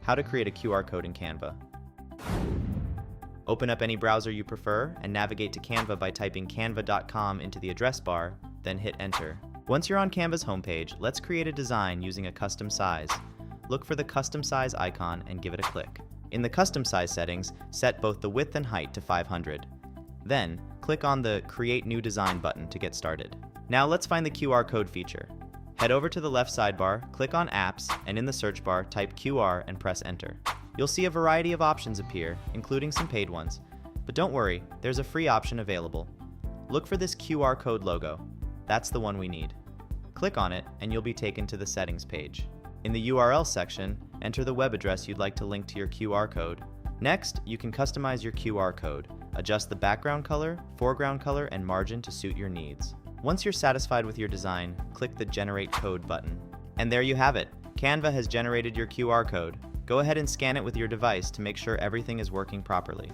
How to create a QR code in Canva. Open up any browser you prefer and navigate to Canva by typing canva.com into the address bar, then hit enter. Once you're on Canva's homepage, let's create a design using a custom size. Look for the custom size icon and give it a click. In the custom size settings, set both the width and height to 500. Then, click on the Create New Design button to get started. Now let's find the QR code feature. Head over to the left sidebar, click on Apps, and in the search bar, type QR and press Enter. You'll see a variety of options appear, including some paid ones. But don't worry, there's a free option available. Look for this QR code logo. That's the one we need. Click on it, and you'll be taken to the settings page. In the URL section, enter the web address you'd like to link to your QR code. Next, you can customize your QR code. Adjust the background color, foreground color, and margin to suit your needs. Once you're satisfied with your design, click the Generate Code button. And there you have it. Canva has generated your QR code. Go ahead and scan it with your device to make sure everything is working properly.